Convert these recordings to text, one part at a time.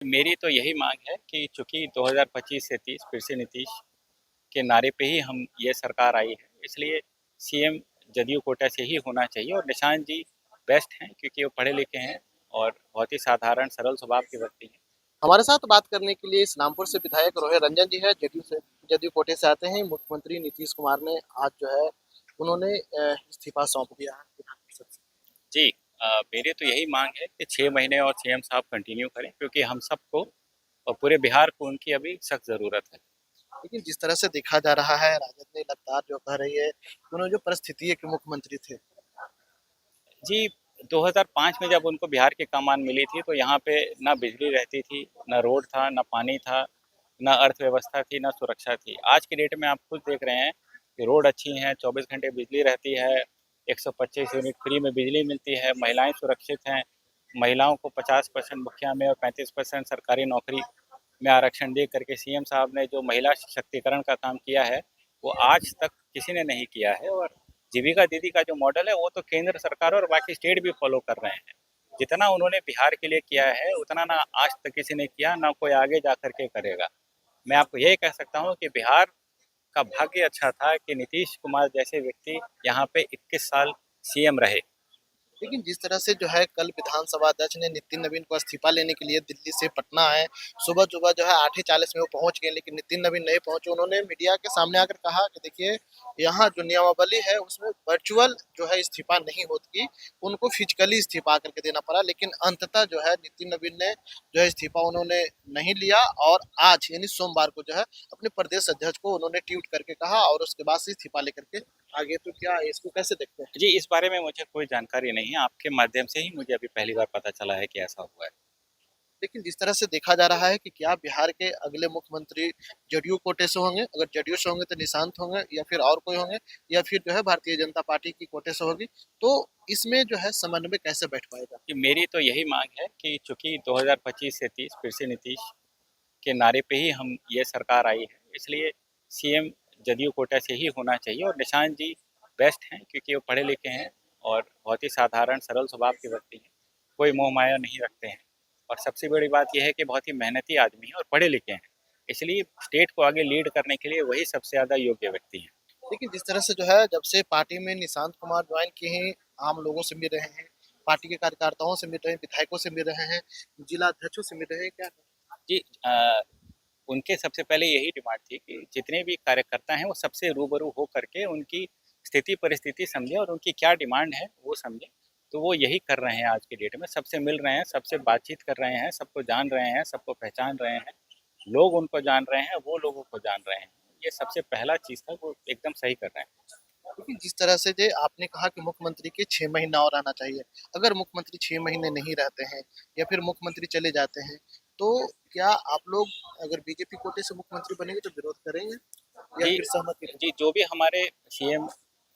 मेरी तो यही मांग है कि चूंकि 2025 से 30 फिर से नीतीश के नारे पे ही हम ये सरकार आई है, इसलिए सीएम जदयू कोटा से ही होना चाहिए। और निशांत जी बेस्ट हैं क्योंकि वो पढ़े लिखे हैं और बहुत ही साधारण सरल स्वभाव के व्यक्ति हैं। हमारे साथ बात करने के लिए इस्लामपुर से विधायक रोहित रंजन जी है, जदयू कोटे से आते हैं। मुख्यमंत्री नीतीश कुमार ने आज जो है उन्होंने इस्तीफा सौंप दिया है विधान परिषद से। जी, मेरी तो यही मांग है कि 6 महीने और सीएम साहब कंटिन्यू करें क्योंकि हम सबको और पूरे बिहार को उनकी अभी सख्त ज़रूरत है। लेकिन जिस तरह से देखा जा रहा है, राजद ने लगातार जो कह रही है, उन्होंने जो परिस्थिति है कि मुख्यमंत्री थे। जी, 2005 में जब उनको बिहार की कमान मिली थी तो यहाँ पे ना बिजली रहती थी, ना रोड था, ना पानी था, ना अर्थव्यवस्था थी, ना सुरक्षा थी। आज की डेट में आप खुद देख रहे हैं कि रोड अच्छी हैं, 24 घंटे बिजली रहती है, 125 यूनिट फ्री में बिजली मिलती है, महिलाएं सुरक्षित हैं, महिलाओं को 50% मुखिया में और 35% सरकारी नौकरी में आरक्षण दे करके सीएम साहब ने जो महिला सशक्तिकरण का काम किया है, वो आज तक किसी ने नहीं किया है। और जीविका दीदी का जो मॉडल है वो तो केंद्र सरकार और बाकी स्टेट भी फॉलो कर रहे हैं। जितना उन्होंने बिहार के लिए किया है उतना ना आज तक किसी ने किया, ना कोई आगे जा करके करेगा। मैं आपको यही कह सकता हूँ कि बिहार का भाग्य अच्छा था कि नीतीश कुमार जैसे व्यक्ति यहाँ पे 21 साल सीएम रहे। लेकिन जिस तरह से जो है कल विधानसभा अध्यक्ष ने नितिन नवीन को इस्तीफा लेने के लिए दिल्ली से पटना आए, सुबह सुबह जो है 8:40 में वो पहुंच गए, लेकिन नितिन नवीन नहीं पहुंचे। उन्होंने मीडिया के सामने आकर कहा कि देखिए, यहाँ जो नियमावली है उसमें वर्चुअल जो है इस्तीफा नहीं होती, उनको फिजिकली इस्तीफा करके देना पड़ा। लेकिन अंततः जो है नितिन नवीन ने जो है इस्तीफा उन्होंने नहीं लिया, और आज यानी सोमवार को जो है अपने प्रदेश अध्यक्ष को उन्होंने ट्वीट करके कहा, और उसके बाद से इस्तीफा लेकर के आगे। तो क्या इसको कैसे देखते हैं? जी, इस बारे में मुझे कोई जानकारी नहीं है, आपके माध्यम से ही मुझे अभी पहली बार पता चला है कि ऐसा हुआ है। लेकिन जिस तरह से देखा जा रहा है कि क्या बिहार के अगले मुख्यमंत्री जदयू कोटे से होंगे, अगर जदयू से होंगे तो निशांत होंगे, या फिर और कोई होंगे, या फिर जो है भारतीय जनता पार्टी की कोटे से होगी, तो इसमें जो है समन्वय कैसे बैठ पाएगा? कि मेरी तो यही मांग है कि चूंकि 2025 से 30 फिर से नीतीश के नारे पे ही हम ये सरकार आई है, इसलिए सीएम जदयू कोटा से ही होना चाहिए। और निशांत जी बेस्ट हैं क्योंकि वो पढ़े लिखे हैं और बहुत ही साधारण सरल स्वभाव के व्यक्ति हैं, कोई मोह माया नहीं रखते हैं। और सबसे बड़ी बात यह है कि बहुत ही मेहनती आदमी हैं और पढ़े लिखे हैं, इसलिए स्टेट को आगे लीड करने के लिए वही सबसे ज़्यादा योग्य व्यक्ति हैं। लेकिन जिस तरह से जो है जब से पार्टी में निशांत कुमार ज्वाइन किए हैं, आम लोगों से मिल रहे हैं, पार्टी के कार्यकर्ताओं से मिल रहे हैं, विधायकों से मिल रहे हैं, जिला अध्यक्षों से मिल रहे हैं, क्या? जी, उनके सबसे पहले यही डिमांड थी कि जितने भी कार्यकर्ता हैं वो सबसे रूबरू हो करके उनकी स्थिति परिस्थिति समझें और उनकी क्या डिमांड है वो समझें। तो वो यही कर रहे हैं, आज की डेट में सबसे मिल रहे हैं, सबसे बातचीत कर रहे हैं, सबको जान रहे हैं, सबको पहचान रहे हैं, लोग उनको जान रहे हैं, वो लोगों को जान रहे हैं। ये सबसे पहला चीज़ था, वो एकदम सही कर रहे हैं। लेकिन जिस तरह से जे आपने कहा कि मुख्यमंत्री के 6 महीना और आना चाहिए, अगर मुख्यमंत्री 6 महीने नहीं रहते हैं, या फिर मुख्यमंत्री चले जाते हैं, तो क्या आप लोग अगर बीजेपी कोटे से मुख्यमंत्री बनेंगे तो विरोध करेंगे, या जी, फिर सहमति देंगे? जी, जो भी हमारे सीएम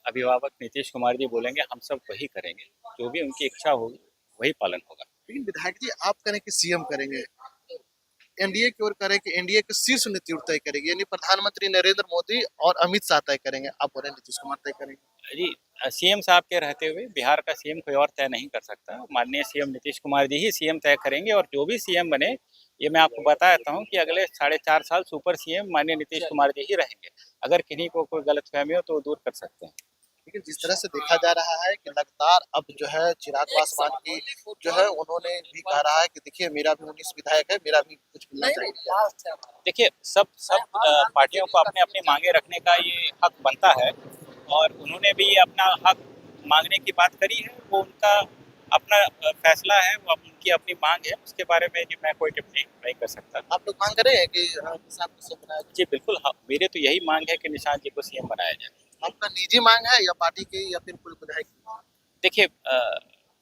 अभिभावक नीतीश कुमार जी बोलेंगे हम सब वही करेंगे, जो भी उनकी इच्छा होगी वही पालन होगा। लेकिन विधायक जी, आप करें कि सीएम करेंगे, एनडीए की ओर करें कि एनडीए के शीर्ष नेतृत्व तय करेगी, यानी प्रधानमंत्री नरेंद्र मोदी और अमित शाह तय करेंगे, आप बोले नीतीश कुमार तय करेंगे? जी, सीएम साहब के रहते हुए बिहार का सीएम कोई और तय नहीं कर सकता। माननीय सीएम नीतीश कुमार जी ही सीएम तय करेंगे और जो भी सीएम बने, ये मैं आपको बता देता हूँ कि अगले 4.5 साल सुपर सीएम माननीय नीतीश कुमार जी ही रहेंगे। अगर किन्हीं को कोई गलतफहमी हो तो वो दूर कर सकते हैं। लेकिन जिस तरह से देखा जा रहा है कि लगातार अब जो है चिराग पासवान की जो है उन्होंने भी कहा रहा है कि देखिए, मेरा भी 19 विधायक है, मेरा भी कुछ मिलना चाहिए। देखिए, सब सब पार्टियों को अपने अपनी मांगे रखने का ये हक बनता है और उन्होंने भी अपना हक मांगने की बात करी है। वो उनका अपना फैसला है, वो उनकी अपनी मांग है, उसके बारे में जी मैं कोई टिप्पणी नहीं कर सकता। आप लोग मांग रहे हैं कि किसान को सीएम बनाया जाए? जी बिल्कुल, हाँ, मेरे तो यही मांग है कि निशांत जी को सीएम बनाया जाए। आपका निजी मांग है, या पार्टी की, या फिर कोई विधायक की? देखिए,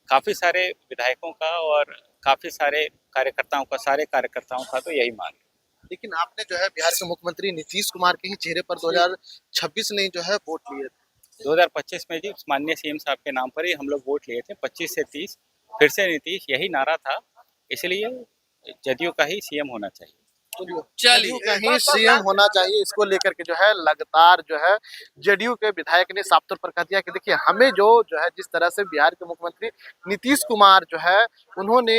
काफ़ी सारे विधायकों का और काफ़ी सारे कार्यकर्ताओं का, सारे कार्यकर्ताओं का तो यही मांग है। लेकिन आपने जो है बिहार के मुख्यमंत्री नीतीश कुमार के ही चेहरे पर 2026 में जो है वोट लिए थे। 2025 में जी माननीय सीएम साहब के नाम पर ही हम लोग वोट लिए थे, 25 से 30 फिर से नीतीश, यही नारा था। इसलिए जदयू का ही सीएम होना चाहिए। जदयू का ही सीएम होना चाहिए, इसको लेकर के जो है लगातार जो है जदयू के विधायक ने साफ तौर पर कह दिया कि देखिए, हमें जो है जिस तरह से बिहार के मुख्यमंत्री नीतीश कुमार जो है उन्होंने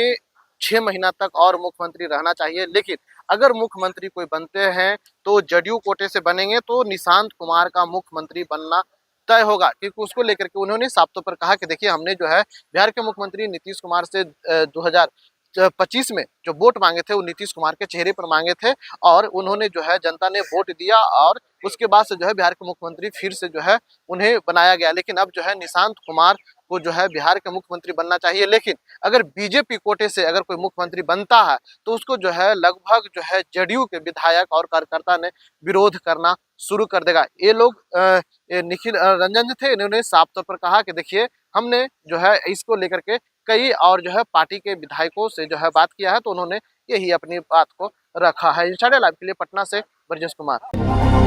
6 महीना तक और मुख्यमंत्री रहना चाहिए। लेकिन अगर मुख्यमंत्री कोई बनते हैं तो जदयू कोटे से बनेंगे, तो निशांत कुमार का मुख्यमंत्री बनना तय होगा, क्योंकि उसको लेकर के उन्होंने साफ तौर पर कहा कि देखिए, हमने जो है बिहार के मुख्यमंत्री नीतीश कुमार से 2025 में जो वोट मांगे थे वो नीतीश कुमार के चेहरे पर मांगे थे, और उन्होंने जो है जनता ने वोट दिया, और उसके बाद से जो है बिहार के मुख्यमंत्री फिर से जो है उन्हें बनाया गया। लेकिन अब जो है निशांत कुमार को जो है बिहार के मुख्यमंत्री बनना चाहिए। लेकिन अगर बीजेपी कोटे से अगर कोई मुख्यमंत्री बनता है तो उसको जो है लगभग जो है जदयू के विधायक और कार्यकर्ता ने विरोध करना शुरू कर देगा। ये लोग ये निखिल रंजन जो थे, इन्होंने साफ तौर पर कहा कि देखिए, हमने जो है इसको लेकर के कई और जो है पार्टी के विधायकों से जो है बात किया है, तो उन्होंने यही अपनी बात को रखा है। इंशाल्लाह लाइव के लिए पटना से ब्रजेश कुमार।